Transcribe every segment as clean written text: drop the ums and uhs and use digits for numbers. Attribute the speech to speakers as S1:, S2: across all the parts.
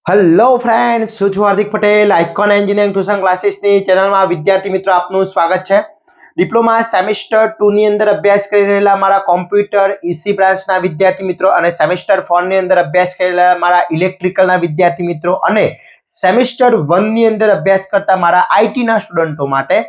S1: Hello friends, હું છું Hardik Patel. Icon engineering tuition ક્લાસીસની ચેનલમાં વિદ્યાર્થી મિત્રો આપનું સ્વાગત છે. ડિપ્લોમા સેમેસ્ટર 2 ની અંદર અભ્યાસ કરી રહેલા મારા કોમ્પ્યુટર ઈસી બ્રાન્ચના વિદ્યાર્થી મિત્રો અને સેમેસ્ટર 4 ની અંદર અભ્યાસ કરી રહેલા મારા ઇલેક્ટ્રિકલના વિદ્યાર્થી મિત્રો અને સેમેસ્ટર 1 ની અંદર અભ્યાસ કરતા મારા આઈટીના સ્ટુડન્ટો માટે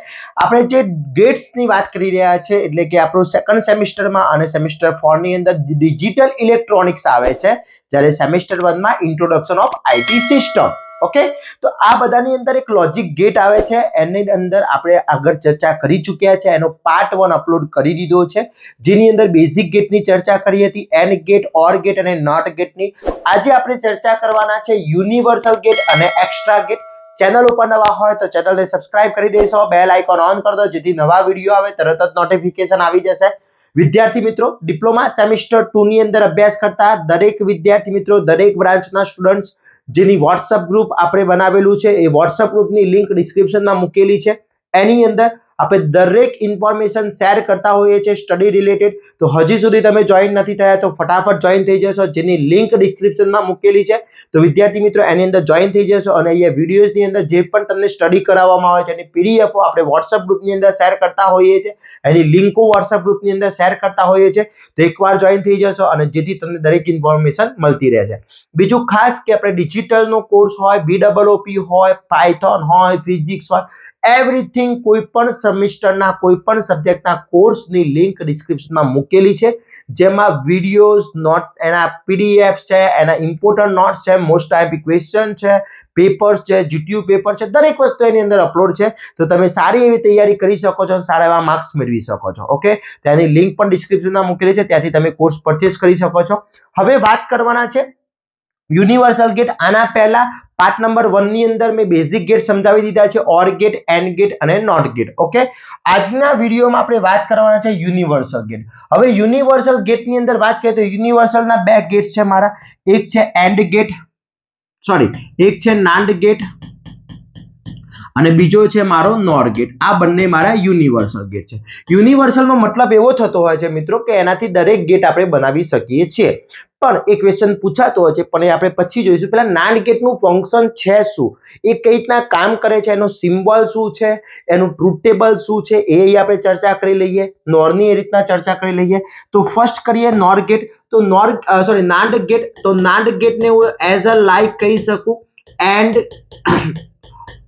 S1: આપણે જે ગેટ્સની વાત કરી રહ્યા છે, એટલે કે આપણું સેકન્ડ સેમેસ્ટરમાં અને સેમેસ્ટર 4 ની અંદર ડિજિટલ ઇલેક્ટ્રોનિક્સ આવે છે, જ્યારે સેમેસ્ટર 1 માં introduction of IT system. Okay, તો આ બધાની અંદર એક લોજિક ગેટ આવે છે, એની અંદર આપણે આગળ ચર્ચા કરી ચૂક્યા છે. એનો પાર્ટ 1 અપલોડ કરી દીધો છે, જેની અંદર બેઝિક ગેટની ચર્ચા કરી હતી, એન્ડ ગેટ, ઓર ગેટ અને નોટ ગેટની. આજે આપણે ચર્ચા કરવાના છે યુનિવર્સલ ગેટ અને એક્સ્ટ્રા ગેટ. ચેનલ ઉપર નવા હોય તો ચેનલને સબસ્ક્રાઇબ કરી દેશો, બેલ આઇકોન ઓન કરી દો, જેથી નવા વિડીયો આવે તરત જ નોટિફિકેશન આવી જશે. વિદ્યાર્થી મિત્રો, ડિપ્લોમા સેમેસ્ટર 2 ની અંદર અભ્યાસ કરતા દરેક વિદ્યાર્થી મિત્રો, દરેક બ્રાન્ચના સ્ટુડન્ટ્સ, જેની વોટ્સઅપ ગ્રુપ આપણે બનાવેલું છે, એ વોટ્સઅપ ગ્રુપની લિંક ડિસ્ક્રિપ્શનમાં મૂકેલી છે. એની અંદર આપણે દરેક ઇન્ફોર્મેશન શેર કરતા હોઈએ છીએ સ્ટડી રિલેટેડ. તો હજી સુધી તમે જોઈન નથી થયા તો ફટાફટ જોઈન થઈ જશો, જેની લિંક ડિસ્ક્રિપ્શનમાં મૂકેલી છે. તો વિદ્યાર્થી મિત્રો, એની અંદર જોઈન થઈ જશો અને અહીંયા વિડીયોઝની અંદર જે પણ તમને સ્ટડી કરાવવામાં આવે છે એની પીડીએફો આપણે વોટ્સઅપ ગ્રુપની અંદર શેર કરતા હોઈએ છીએ, એની લિંકો વોટ્સઅપ ગ્રુપની અંદર શેર કરતા હોઈએ છીએ. તો એકવાર જોઈન થઈ જશો અને જેથી તમને દરેક ઇન્ફોર્મેશન મળતી રહેશે. બીજું ખાસ કે આપણે ડિજિટલનો કોર્સ હોય, BOOP હોય, પાયથોન હોય, ફિઝિક્સ હોય, એવરીથિંગ, કોઈ પણ સેમેસ્ટરના કોઈ પણ સબ્જેક્ટના કોર્સની લિંક ડિસ્ક્રિપ્શનમાં મૂકેલી છે, જેમાં વિડીયોઝ, નોટ, એના પીડીએફ છે, એના ઇમ્પોર્ટન્ટ નોટ્સ છે, મોસ્ટ આઈએમપી ક્વેશ્ચન છે, પેપર્સ છે, જીટીયુ પેપર છે, દરેક વસ્તુ એની અંદર અપલોડ છે. તો તમે સારી એવી તૈયારી કરી શકો છો, સારા એવા માર્ક્સ મેળવી શકો છો. ઓકે, તેની લિંક પણ ડિસ્ક્રિપ્શનમાં મૂકેલી છે, ત્યાંથી તમે કોર્સ પરચેસ કરી શકો છો. હવે વાત કરવાના છે યુનિવર્સલ ગેટ. આના પહેલા પાર્ટ નંબર 1 ની અંદર મેં બેઝિક ગેટ સમજાવી દીધા છે, ઓર ગેટ, એન્ડ ગેટ અને નોટ ગેટ. ઓકે, આજના વિડીયોમાં આપણે વાત કરવાના છે યુનિવર્સલ ગેટ. હવે યુનિવર્સલ ગેટની અંદર વાત કરીએ તો યુનિવર્સલના બે ગેટ છે મારા. એક છે એન્ડ ગેટ, સોરી, એક છે નાન્ડ ગેટ અને બીજો છે મારો નોર ગેટ. આ બંને મારા યુનિવર્સલ ગેટ છે. યુનિવર્સલનો મતલબ એવો થતો હોય છે મિત્રો કે એનાથી દરેક ગેટ આપણે બનાવી શકીએ છીએ. પણ એક ક્વેશ્ચન પૂછાતો હોય છે, પણ એ આપણે પછી જોઈશું. પહેલા નાન્ડ ગેટનું ફંક્શન છે શું, એ કઈ રીતના કામ કરે છે, એનો સિમ્બોલ શું છે, એનું ટ્રુથ ટેબલ શું છે, એ આપણે ચર્ચા કરી લઈએ. નોરની એ રીતના ચર્ચા કરી લઈએ. તો ફર્સ્ટ કરીએ નોર ગેટ. તો નાન્ડ ગેટ. તો નાન્ડ ગેટને હું એઝ અ લાઈક કહી શકું એન્ડ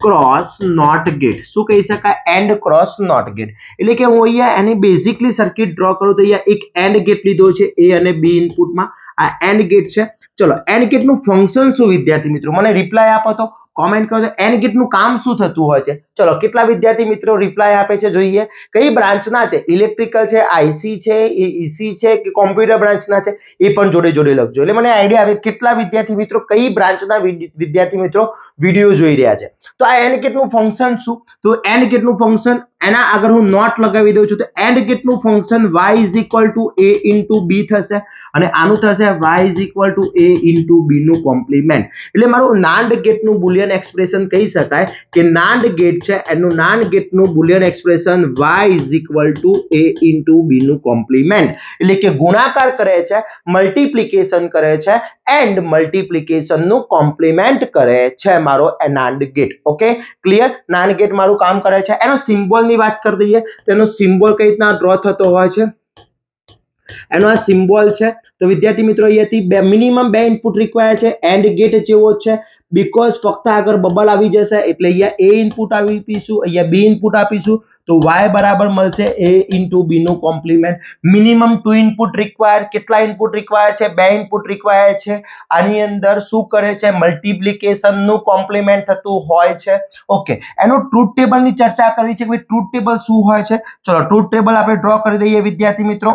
S1: ક્રોસ નોટ ગેટ. શું કહી શકાય? And cross not gate. એટલે કે હું અહીંયા એની બેઝિકલી સર્કિટ ડ્રો કરું તો અહીંયા એક એન્ડ ગેટ લીધો છે, A અને B ઇનપુટમાં. આ એન્ડ ગેટ છે. ચલો, એન્ડ ગેટનું ફંક્શન શું વિદ્યાર્થી મિત્રો, મને રિપ્લાય આપો તો કોમેન્ટ કરો. એન્ડ ગેટનું કામ શું થતું હોય છે? ચલો, કેટલા વિદ્યાર્થી મિત્રો રિપ્લાય આપે છે જોઈએ. કઈ બ્રાન્ચના છે? ઇલેક્ટ્રિકલ છે, આઈસી છે, ઈસી છે કે કોમ્પ્યુટર બ્રાન્ચના છે? એ પણ જોડે જોડે લખજો, એટલે મને આઈડિયા આવે કેટલા વિદ્યાર્થી મિત્રો કઈ બ્રાન્ચના વિદ્યાર્થી મિત્રો વિડીયો જોઈ રહ્યા છે. તો આ એન્ડ ગેટનું ફંક્શન શું? તો એન્ડ ગેટનું ફંક્શન, એના આગળ હું નોટ લગાવી દઉં છું. તો એન્ડ ગેટનું ફંક્શન y = a * b થશે અને આનું થશે y = a * b નું કોમ્પ્લિમેન્ટ. એટલે મારું નાન્ડ ગેટનું બુલિયન એક્સપ્રેશન કહી શકાય કે નાન્ડ ગેટ છે, એનું નાન્ડ ગેટનું Boolean expression y = a * b નું કોમ્પ્લિમેન્ટ. એટલે કે ગુણાકાર કરે છે, મલ્ટીપ્લિકેશન કરે છે, એન્ડ મલ્ટીપ્લિકેશન નું કોમ્પ્લિમેન્ટ કરે છે મારો NAND gate. Okay, clear? NAND gate મારું કામ કરે છે. એનો સિમ્બોલ ની વાત કરી દઈએ તો એનો સિમ્બોલ કઈ રીતના ડ્રો થતો હોય છે, એનો આ સિમ્બોલ છે. તો વિદ્યાર્થી મિત્રો, અહીંયાથી મિનિમમ 2 ઇનપુટ રિક્વાયર છે. એન્ડ ગેટ જેવો છે, બીકોઝ ફક્ત આગળ બબલ આવી જશે એટલે અહીંયા A ઇનપુટ આપીશું, અહીંયા B ઇનપુટ આપીશું, તો y બરાબર મળશે a * b નું કોમ્પ્લિમેન્ટ. Minimum 2 input require. કેટલા ઇનપુટ રિક્વાયર છે? 2 ઇનપુટ રિક્વાયર છે. આની અંદર શું કરે છે? મલ્ટીપ્લિકેશન નું કોમ્પ્લિમેન્ટ થતું હોય છે. ઓકે, એનો ટ્રુથ ટેબલ ની ચર્ચા કરવી છે કે ભાઈ ટ્રુથ ટેબલ શું હોય છે. ચલો, ટ્રુથ ટેબલ આપણે ડ્રો કરી દઈએ વિદ્યાર્થી મિત્રો.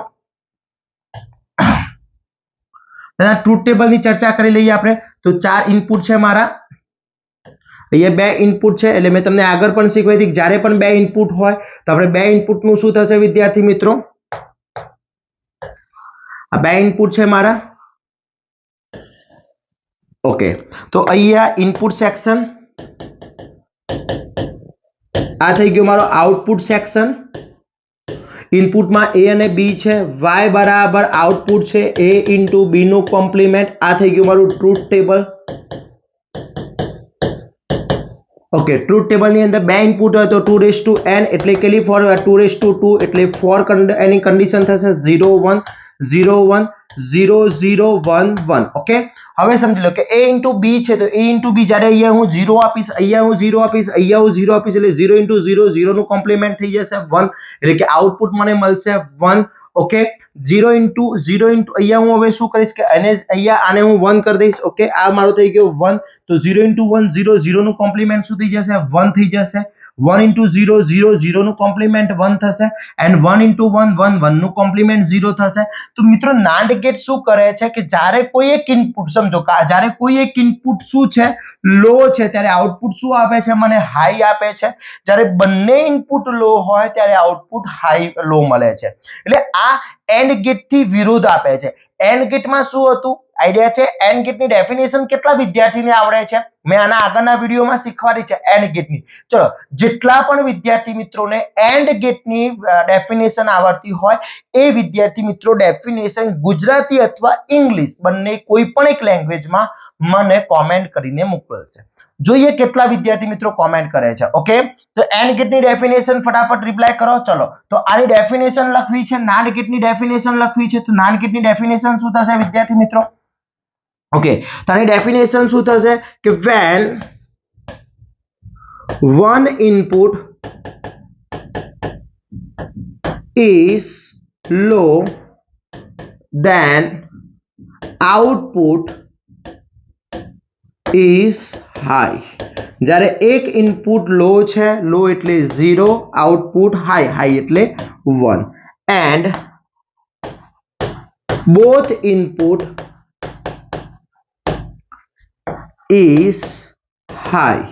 S1: ટ્રુથ ટેબલ ની ચર્ચા કરી લઈએ આપણે. તો 4 ઇનપુટ છે મારા, અહીંયા 2 ઇનપુટ છે. એટલે મેં તમને આગળ પણ શીખવાડી હતી કે જ્યારે પણ 2 ઇનપુટ હોય તો આપણે 2 ઇનપુટ નું શું થશે વિદ્યાર્થી મિત્રો? આ 2 ઇનપુટ છે મારા. ઓકે, તો અહીંયા ઇનપુટ સેક્શન, આ થઈ ગયો મારો આઉટપુટ સેક્શન. ઇનપુટમાં A અને B છે, y બરાબર આઉટપુટ છે a * b નું કોમ્પ્લિમેન્ટ. આ થઈ ગયું મારું truth table. Okay, truth table ની અંદર બે ઇનપુટ હોય તો 2n એટલે કે ફોર 2 એટલે ફોર એની કન્ડિશન થશે 0 1 0 1 0 0 1 1. ઓકે, હવે સમજી લો કે a ઇન્ટુ b છે તો a ઇન્ટુ b જ્યારે અહીંયા હું 0 આપીશ, અહીંયા હું 0 આપીશ, અહીંયા હું 0 આપીશ એટલે 0 ઇન્ટુ 0 0 નું કોમ્પ્લિમેન્ટ થઈ જશે 1 એટલે કે આઉટપુટ મને મળશે 1. ઓકે, 0 ઇન્ટુ અહીંયા હું હવે શું કરીશ કે અહીંયા આને હું 1 કરી દઈશ. ઓકે, આ મારો થઈ ગયો 1 તો 0 ઇન્ટુ 1 0 0 નું કોમ્પ્લિમેન્ટ શું થઈ જશે 1 થઈ જશે. 1 ઇન્ટુ 0 0 0 નું કોમ્પ્લિમેન્ટ 1 થશે એન્ડ 1 ઇન્ટુ 1 1 1 નું કોમ્પ્લિમેન્ટ 0 થશે. તો મિત્રો નાન્ડ ગેટ શું કરે છે કે જ્યારે કોઈ એક ઇનપુટ સમજો જ્યારે કોઈ એક ઇનપુટ શું છે લો છે ત્યારે આઉટપુટ શું આપે છે મને હાઈ આપે છે. જ્યારે બંને ઇનપુટ લો હોય ત્યારે આઉટપુટ હાઈ લો મળે છે. એટલે આ એન્ડ ગેટ થી વિરુદ્ધ આપે છે. એન્ડ ગેટમાં શું હતું આઈડિયા છે? એન્ડ ગેટની ડેફિનેશન કેટલા વિદ્યાર્થીને આવડે છે? મેં આના આગળના વિડીયોમાં શીખવાડી છે એન્ડ ગેટની. ચલો, જેટલા પણ વિદ્યાર્થી મિત્રોને એન્ડ ગેટની ડેફિનેશન આવડતી હોય એ વિદ્યાર્થી મિત્રો ડેફિનેશન ગુજરાતી અથવા ઇંગ્લિશ બંને કોઈ પણ એક લેંગ્વેજમાં મને કોમેન્ટ કરીને મોકલશે. જોઈએ કેટલા વિદ્યાર્થી મિત્રો કોમેન્ટ કરે છે. ઓકે, તો એન્ડ ગેટની ડેફિનેશન ફટાફટ રિપ્લાય કરો. ચલો, તો આની ડેફિનેશન લખવી છે, નાન્ડ ગેટની ડેફિનેશન લખવી છે. તો નાન્ડ ગેટની ડેફિનેશન શું થશે વિદ્યાર્થી મિત્રો? ઓકે, તો આની ડેફિનેશન શું થશે કે when one input is low then output is high. જ્યારે એક ઇનપુટ લો છે, લો એટલે 0, આઉટપુટ હાઈ, હાઈ એટલે 1 and both input is high.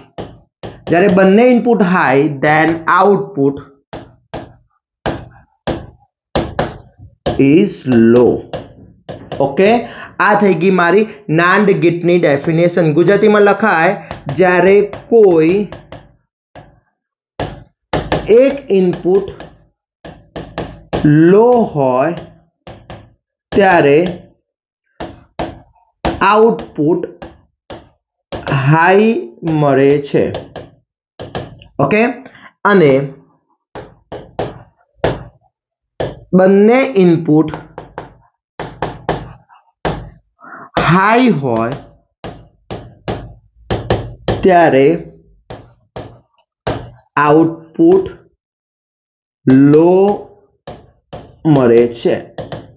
S1: જ્યારે બંને input high then output is low. Okay, આ થઈ ગઈ મારી નાન્ડ ગેટની ડેફિનેશન. ગુજરાતીમાં લખાય જ્યારે કોઈ એક ઇનપુટ લો હોય ત્યારે આઉટપુટ હાઈ મળે છે. ઓકે, અને બંને ઇનપુટ હાઈ હોય ત્યારે આઉટપુટ લો મળે છે.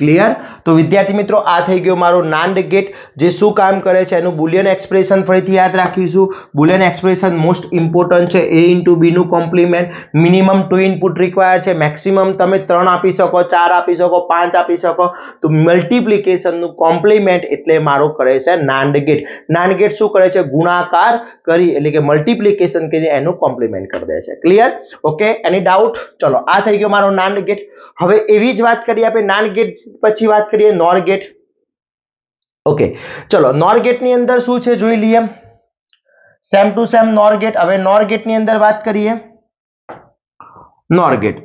S1: ક્લિયર? તો વિદ્યાર્થી મિત્રો આ થઈ ગયો મારો નાન્ડ ગેટ. જે શું કામ કરે છે એનું બુલિયન એક્સપ્રેશન ફરીથી યાદ રાખીશું. બુલિયન એક્સપ્રેશન મોસ્ટ ઇમ્પોર્ટન્ટ છે. a ઇન્ટુ b નું કોમ્પ્લિમેન્ટ, મિનિમમ 2 ઇનપુટ રિક્વાયર છે, મેક્સિમમ તમે 3 આપી શકો, 4 આપી શકો, 5 આપી શકો. તો મલ્ટિપ્લિકેશનનું કોમ્પ્લિમેન્ટ એટલે મારો કરે છે નાન્ડ ગેટ. નાન્ડ ગેટ શું કરે છે? ગુણાકાર કરી એટલે કે મલ્ટિપ્લિકેશન કરી એનું કોમ્પ્લિમેન્ટ કરી દે છે. ક્લિયર? ઓકે, એની ડાઉટ? ચલો, આ થઈ ગયો મારો નાન્ડ ગેટ. હવે એવી જ વાત કરીએ આપણે નાન્ડ ગેટ પછી વાત કરીએ નોર ગેટ. ઓકે, ચલો, નોર ગેટ ની અંદર શું છે જોઈ લઈએ. Same to same NOR gate. હવે નોર ગેટ ની અંદર વાત કરીએ. નોર ગેટ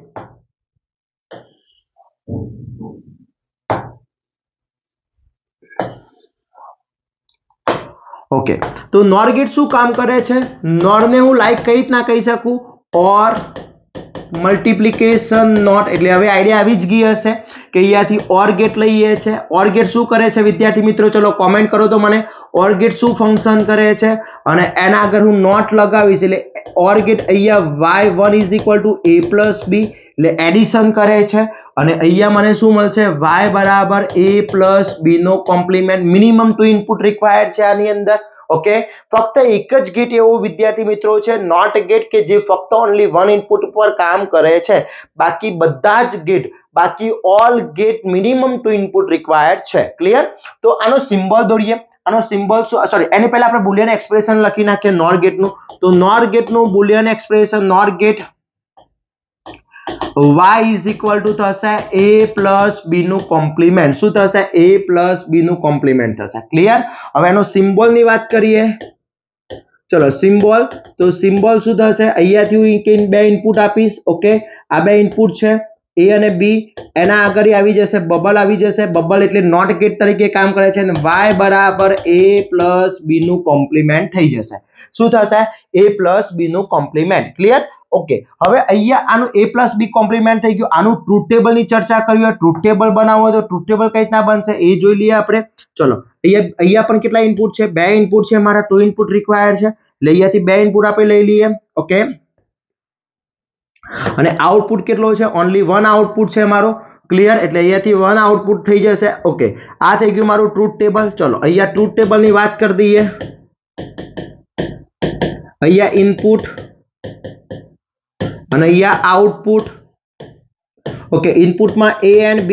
S1: ઓકે, તો નોર ગેટ શું કામ કરે છે? નોર ને હું લાઈક કઈ રીતના કહી શકું? ઓર મલ્ટિપ્લિકેશન નોટ. એટલે હવે આઈડિયા આવી જ ગઈ હશે કે અહીંયાથી ઓર ગેટ લઈએ છે. ઓર ગેટ શું કરે છે વિદ્યાર્થી મિત્રો? ચલો કોમેન્ટ કરો તો મને. ઓર ગેટ શું ફંક્શન કરે છે? અને એના આગળ હું નોટ લગાવીશ એટલે ઓર ગેટ અહીંયા y1 is equal to a plus b એટલે એડિશન કરે છે અને અહીંયા મને શું મળશે? y બરાબર a પ્લસ b નો કોમ્પ્લિમેન્ટ. મિનિમમ 2 ઇનપુટ રિક્વાયર્ડ છે આની અંદર. ઓકે, ફક્ત એક જ ગેટ એવો વિદ્યાર્થી મિત્રો છે નોટ ગેટ કે જે ફક્ત ઓનલી 1 ઇનપુટ પર કામ કરે છે. બાકી બધા જ ગેટ, બાકી all gate minimum 2 input required છે. ક્લિયર? તો આનો સિમ્બોલ દોરીએ. આનો સિમ્બોલ સોરી એની પહેલા આપણે બુલિયન એક્સપ્રેશન લખી નાખીએ નોર ગેટનું. તો નોર ગેટનું Boolean expression NOR gate y is equal to થશે a plus b નું કોમ્પ્લિમેન્ટ. શું થશે? a plus b નું કોમ્પ્લિમેન્ટ થશે. ક્લિયર? હવે એનો સિમ્બોલ ની વાત કરીએ. ચલો સિમ્બોલ, તો સિમ્બોલ શું થશે? અહીંયાથી હું બે ઇનપુટ આપીશ. ઓકે, આ બે ઇનપુટ છે ए અને बी એના આગળ આવી જશે બબલ આવી જશે બબલ એટલે નોટ ગેટ તરીકે કામ કરે છે અને y બરાબર a પ્લસ b નું કોમ્પ્લિમેન્ટ થઈ જશે શું થશે a પ્લસ b નું કોમ્પ્લિમેન્ટ ક્લિયર ઓકે હવે અહીંયા આનું a પ્લસ b કોમ્પ્લિમેન્ટ થઈ ગયું આનું ટ્રુથ ટેબલ ની ચર્ચા કરવી હોય ટ્રુથ ટેબલ બનાવવું હોય તો ટ્રુથ ટેબલ કઈ રીતના બનશે એ જોઈ લઈએ આપણે ચલો અહીંયા પણ કેટલા ઇનપુટ છે બે ઇનપુટ છે મારા ટુ ઇનપુટ રિક્વાયર્ડ છે એટલે અહીંયાથી બે ઇનપુટ આપણે લઈ લઈએ ઓકે અને આઉટપુટ કેટલો છે ઓન્લી વન આઉટપુટ છે મારો ક્લિયર એટલે અહીંયાથી વન આઉટપુટ થઈ જશે ઓકે આ થઈ ગયું મારું ટ્રુથ ટેબલ ચલો અહીંયા ટ્રુથ ટેબલ ની વાત કરી દઈએ અહીંયા ઇનપુટ અને અહીંયા આઉટપુટ ઓકે ઇનપુટમાં a and b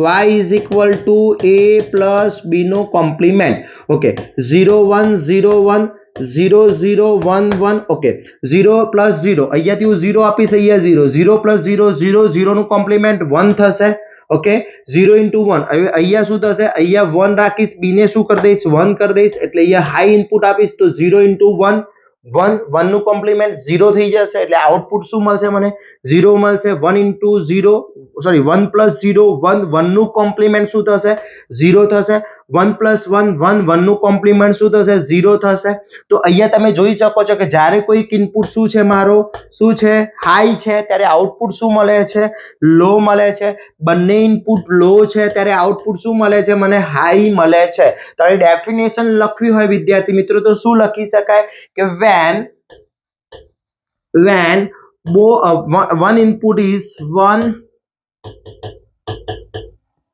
S1: y is equal to a plus b નો કોમ્પ્લિમેન્ટ ઓકે 0 1 0 1 0 0 1 1 ઓકે 0 પ્લસ 0 અહીંયાથી હું 0 આપીશ અહીંયા 0 0 પ્લસ 0 0 0 નું કોમ્પ્લિમેન્ટ 1 થશે ઓકે 0 into 1 હવે અહીંયા શું થશે અહીંયા 1 રાખીશ b ને શું કરી દઈશ 1 કરી દઈશ એટલે અહીંયા હાઈ ઇનપુટ આપીશ તો 0 into 1 1 નું કોમ્પ્લિમેન્ટ 0 થઈ જશે એટલે આઉટપુટ શું મળશે મને 0 મળશે 1 into 0 સોરી 1 plus 0 1 1 નું કોમ્પ્લિમેન્ટ શું થશે 0 થશે 1 plus 1 1 1 નું કોમ્પ્લિમેન્ટ શું થશે 0 થશે તો અહીંયા તમે જોઈ શકો છો કે જ્યારે કોઈ ઇનપુટ શું છે મારો શું છે હાઈ છે ત્યારે આઉટપુટ શું મળે છે લો મળે છે બંને ઇનપુટ લો છે ત્યારે આઉટપુટ શું મળે છે મને હાઈ મળે છે તો આ ડેફિનેશન લખવી હોય વિદ્યાર્થી મિત્રો તો શું લખી શકાય કે when one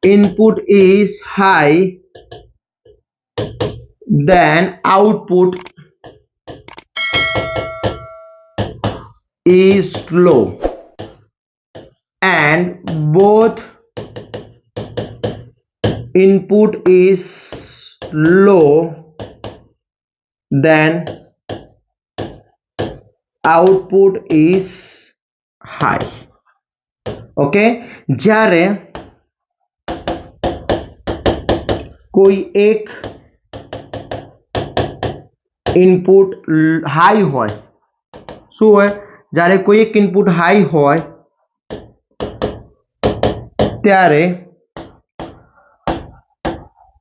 S1: input is high then output is low and both input is low then output is high okay જ્યારે કોઈ એક ઇનપુટ હાઈ હોય શું હોય જ્યારે કોઈ એક ઇનપુટ હાઈ હોય ત્યારે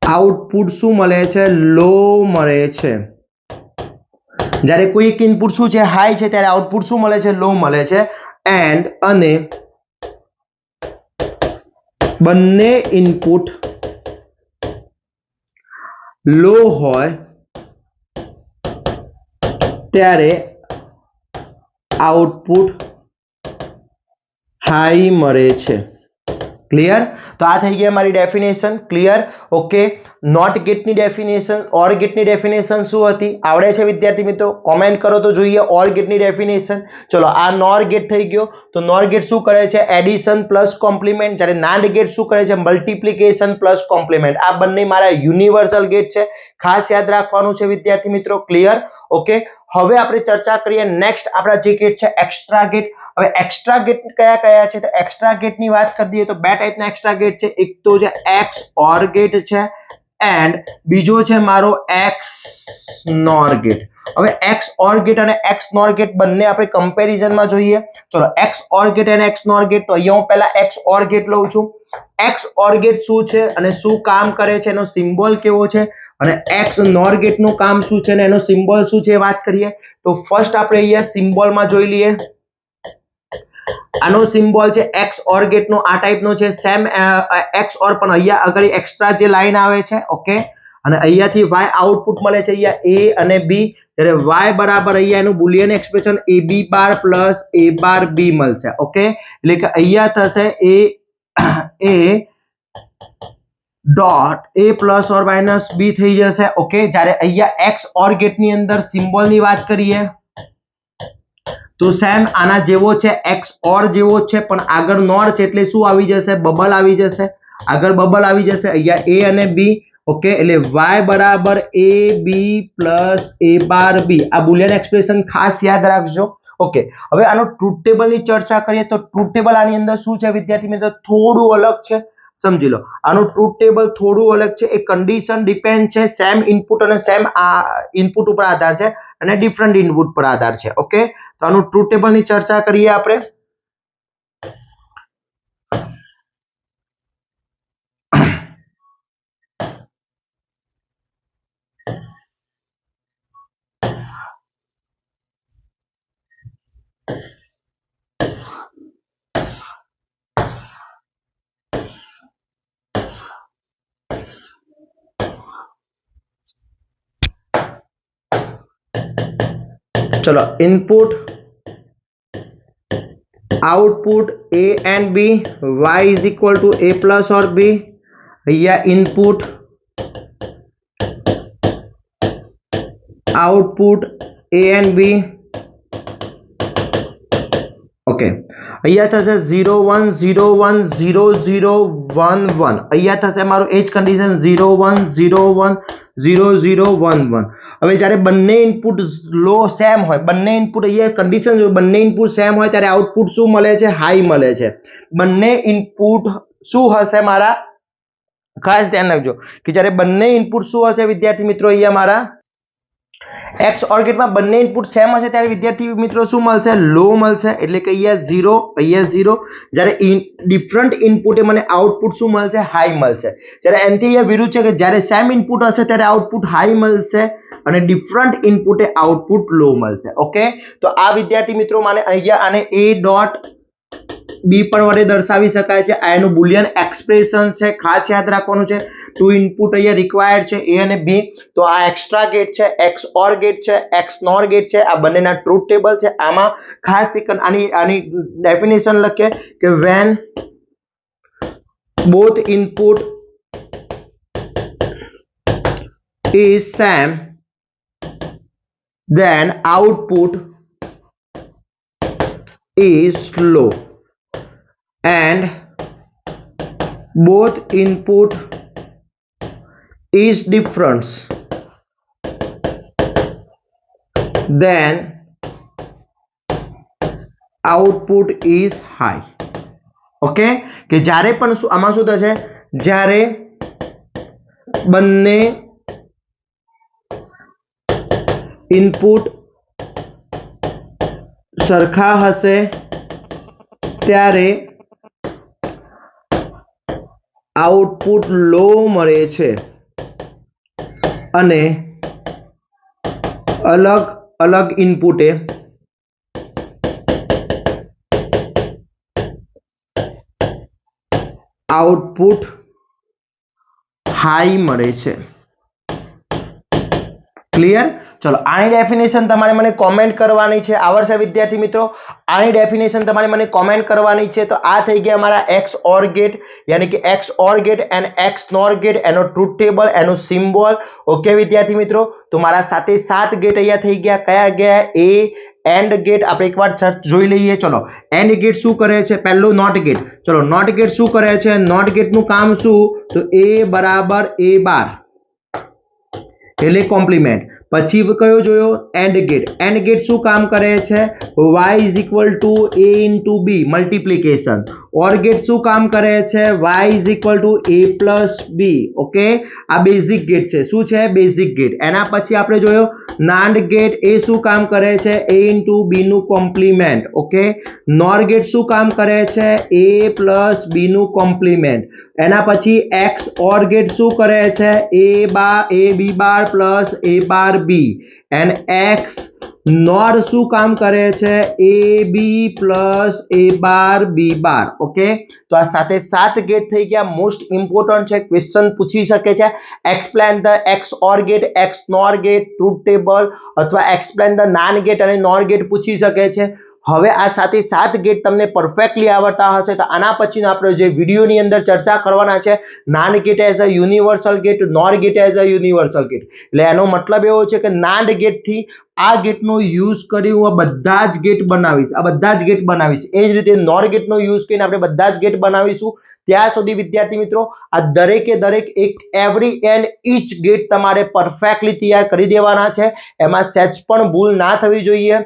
S1: આઉટપુટ શું મળે છે લો મળે છે જ્યારે કોઈ એક ઇનપુટ શું છે હાઈ છે ત્યારે આઉટપુટ શું મળે છે લો મળે છે એન્ડ અને બંને ઇનપુટ લો હોય ત્યારે આઉટપુટ હાઈ મળે છે ક્લિયર તો આ થઈ ગયા મારી ડેફિનેશન ક્લિયર ઓકે નોટ ગેટની ડેફિનેશન ઓર ગેટની ડેફિનેશન શું હતી આવડે છે વિદ્યાર્થી મિત્રો કોમેન્ટ કરો તો જોઈએ ઓર ગેટની ડેફિનેશન ચલો આ નોર ગેટ થઈ ગયો તો નોર ગેટ શું કરે છે એડિશન પ્લસ કોમ્પ્લિમેન્ટ જ્યારે નાન્ડ ગેટ શું કરે છે મલ્ટિપ્લિકેશન પ્લસ કોમ્પ્લિમેન્ટ આ બંને મારા યુનિવર્સલ ગેટ છે ખાસ યાદ રાખવાનું છે વિદ્યાર્થી મિત્રો ક્લિયર ઓકે હવે આપણે ચર્ચા કરીએ નેક્સ્ટ આપણા જે ગેટ છે એક્સ્ટ્રા ગેટ હવે એક્સ્ટ્રા ગેટ કયા કયા છે તો એક્સ્ટ્રા ગેટ ની વાત કરી દઈએ તો બે ટાઈપના એક્સ્ટ્રા ગેટ છે એક તો છે એક્સ ઓર ગેટ છે એન્ડ બીજો છે મારો એક્સ નોર ગેટ હવે એક્સ ઓર ગેટ અને એક્સ નોર ગેટ બંને આપણે કમ્પેરિઝનમાં જોઈએ ચલો એક્સ ઓર ગેટ અને એક્સ નોર ગેટ તો અહીંયા હું પહેલા એક્સ ઓર ગેટ લઉં છું એક્સ ઓર ગેટ શું છે અને શું કામ કરે છે એનો સિમ્બોલ કેવો છે અને એક્સ નોર ગેટ નું કામ શું છે અને એનો સિમ્બોલ શું છે વાત કરીએ તો ફર્સ્ટ આપણે અહીંયા સિમ્બોલમાં જોઈ લઈએ આનો સિમ્બોલ છે એક્સ ઓર ગેટ નો આ ટાઈપ નો છે સેમ એક્સ ઓર પણ અહીંયા આગળ એક્સ્ટ્રા જે લાઈન આવે છે ઓકે અને અહીંયાથી y આઉટપુટ મળે છે અહીંયા a અને b ત્યારે y બરાબર અહીંયા એનું Boolean expression ab bar plus a bar b મળશે ઓકે એટલે કે અહીંયા થશે a dot a plus or minus b થઈ જશે ઓકે જ્યારે અહીંયા એક્સ ઓર ગેટ ની અંદર સિમ્બોલ ની વાત કરીએ તો સેમ આના જેવો છે એક્સ ઓર જેવો છે પણ આગળ નોર છે એટલે શું આવી જશે બબલ આવી જશે આગળ બબલ આવી જશે અહીંયા a અને b ઓકે એટલે y બરાબર a b plus a bar b આ બુલિયન એક્સપ્રેશન ખાસ યાદ રાખજો ઓકે હવે આનો ટ્રુથ ટેબલ ની ચર્ચા કરીએ તો ટ્રુથ ટેબલ આની અંદર શું છે વિદ્યાર્થી મિત્રો થોડું અલગ છે સમજી લો આનું ટ્રુથ ટેબલ થોડું અલગ છે એ કન્ડિશન ડિપેન્ડ છે સેમ ઇનપુટ અને સેમ ઇનપુટ ઉપર આધાર છે અને ડિફરન્ટ ઇનપુટ પર આધાર છે ઓકે તો આનું ટ્રુથ ટેબલ ની ચર્ચા કરીએ આપણે चलो input output A and B y is equal to A plus और बी या input output A and B okay અહીંયા થશે 0 1 0 1 0 0 1 1 અહીંયા થશે મારું એ જ કન્ડિશન 0 1 0 1 0 0 1 1 હવે જ્યારે બંને ઇનપુટ લો સેમ હોય બંને ઇનપુટ અહીંયા કન્ડિશન જો બંને ઇનપુટ સેમ હોય ત્યારે આઉટપુટ શું મળે છે હાઈ મળે છે બંને ઇનપુટ શું હશે મારા ખાસ ધ્યાન રાખજો કે જ્યારે બંને ઇનપુટ શું હશે વિદ્યાર્થી મિત્રો અહીંયા મારા एक्स और गेट में बने इनपुट सेम हशे त्यारे विद्यार्थी मित्रों शुं मळशे लो मळशे एटले के अहींया 0 ज्यारे डिफरंट इनपुटे मने आउटपुट शुं मळशे हाई मळशे ज्यारे एनाथी अहींया विरुद्ध छे के ज्यारे सेम इनपुट हशे त्यारे आउटपुट हाई मळशे અને ડિફરન્ટ ઇનપુટે આઉટપુટ લો મળશે ઓકે તો આ વિદ્યાર્થી મિત્રો માને અહીંયા આને a ડોટ b પણ વડે દર્શાવી શકાય છે આ એનું બુલિયન એક્સપ્રેશન છે ખાસ યાદ રાખવાનું છે ટુ ઇનપુટ અહીંયા રિક્વાયર્ડ છે a અને b તો આ એક્સ્ટ્રા ગેટ છે x ઓર ગેટ છે x નોર ગેટ છે આ બંનેના ટ્રુથ ટેબલ છે આમાં ખાસ આની ડેફિનેશન લખીએ કે when both input is same then output is low and both input is different then output is high okay કે જ્યારે પણ આમાં શું થશે જ્યારે બંને ઇનપુટ સરખા હશે ત્યારે આઉટપુટ લો મળે છે અને અલગ અલગ ઇનપુટે આઉટપુટ હાઈ મળે છે ક્લિયર चलो आनी डेफिनेशन तमारे मने कमेंट करवानी छे आवड़शे विद्यार्थी मित्रों आनी डेफिनेशन तमारे मने कमेंट करवानी छे तो आ थई गया हमारा एक्स और गेट यानी कि XOR gate and XNOR gate एनो ट्रुथ टेबल एनो सिम्बॉल ओके विद्यार्थी मित्रों तो मारा साथे 7 गेट अहींया थई गया कया गया ए एंड गेट આપણે એકવાર જોઈ લઈએ ચલો એન્ડ गेट શું કરે છે પહેલું નોટ गेट ચલો નોટ गेट શું કરે છે નોટ गेट નું કામ શું તો a બરાબર a બાર એટલે કોમ્પ્લિમેન્ટ પછી કયો જોયો એન્ડ गेट શું કામ કરે છે y is equal to a into b multiplication or gate શું કામ કરે છે y is equal to a plus b okay આ બેઝિક गेट છે શું છે બેઝિક गेट એના પછી આપણે જોયો નાન્ડ गेट એ શું કામ કરે છે a into b નું કોમ્પ્લિમેન્ટ ઓકે નોર गेट શું કામ કરે છે a plus b નું કોમ્પ્લિમેન્ટ એના પછી x OR गेट શું કરે છે a b bar plus a bar b and x NOR શું કામ કરે છે a b plus a bar b bar okay તો આ સાથે 7 गेट થઈ ગયા મોસ્ટ ઇમ્પોર્ટન્ટ છે ક્વેશ્ચન પૂછી શકે છે explain the x OR gate x NOR gate truth table અથવા એક્સપ્લેન ધ નાન गेट અને NOR गेट પૂછી શકે છે હવે આ સાથે 7 गेट તમને પરફેક્ટલી આવડતા હશે તો આના પછીનો આપણે જે વિડિયોની અંદર ચર્ચા કરવાના છે NAND gate as a universal gate NOR gate as a universal gate એટલે એનો મતલબ એવો છે કે નાન गेट થી આ गेट નો યુઝ કરી હું આ બધા જ गेट બનાવીશ આ બધા જ गेट બનાવીશ એ જ રીતે NOR गेट નો યુઝ કરીને આપણે બધા જ गेट બનાવીશું ત્યાં સુધી વિદ્યાર્થી મિત્રો આ દરેકે દરેક એક એવરી એન્ડ ઈચ गेट તમારે પરફેક્ટલી તૈયાર કરી દેવાના છે એમાં સહેજ પણ ભૂલ ના થવી જોઈએ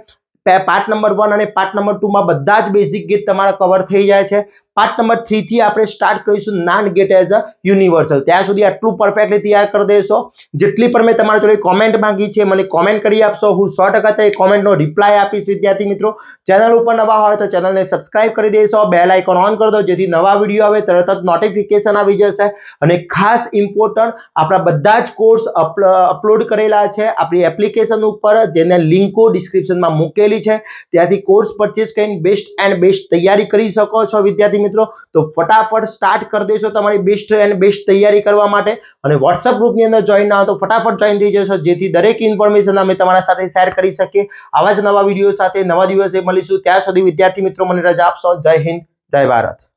S1: पार्ट नंबर 1 અને પાર્ટ નંબર 2 માં બધા જ બેઝિક गेट તમારા કવર થઈ જાય છે પાર્ટ નંબર 3 થી આપણે સ્ટાર્ટ કરીશું NAND gate as a universal. ત્યાં સુધી આટલું પરફેક્ટલી તૈયાર કરી દેશો. જેટલી પણ મેં તમારા જોડે કોમેન્ટ માંગી છે મને કોમેન્ટ કરી આપશો. હું 100% તે કોમેન્ટનો રિપ્લાય આપીશ. વિદ્યાર્થી મિત્રો, ચેનલ ઉપર નવા હોય તો ચેનલને સબસ્ક્રાઇબ કરી દેશો, બેલ આઇકોન ઓન કરી દો જેથી નવા વિડીયો આવે તરત જ નોટિફિકેશન આવી જશે. અને ખાસ ઇમ્પોર્ટન્ટ, આપણા બધા જ કોર્સ અપલોડ કરેલા છે આપણી એપ્લિકેશન ઉપર, જેને લિંકો ડિસ્ક્રિપ્શનમાં મૂકેલી છે. ત્યાંથી કોર્સ પરચેસ કરીને બેસ્ટ એન્ડ બેસ્ટ તૈયારી કરી શકો છો. વિદ્યાર્થી મિત્રો, તો ફટાફટ સ્ટાર્ટ કરી દેશો તમારી બેસ્ટ એન્ડ બેસ્ટ તૈયારી કરવા માટે. અને વોટ્સઅપ ગ્રુપની અંદર જોઈન ના હો તો ફટાફટ જોઈન થઈ જશો, જેથી દરેક ઇન્ફોર્મેશન અમે તમારા સાથે શેર કરી શકીએ. આવા જ નવા વિડીયો સાથે નવા દિવસે મળીશું. ત્યાં સુધી વિદ્યાર્થી મિત્રો મને રજા આપશો. જય હિન્દ, જય ભારત.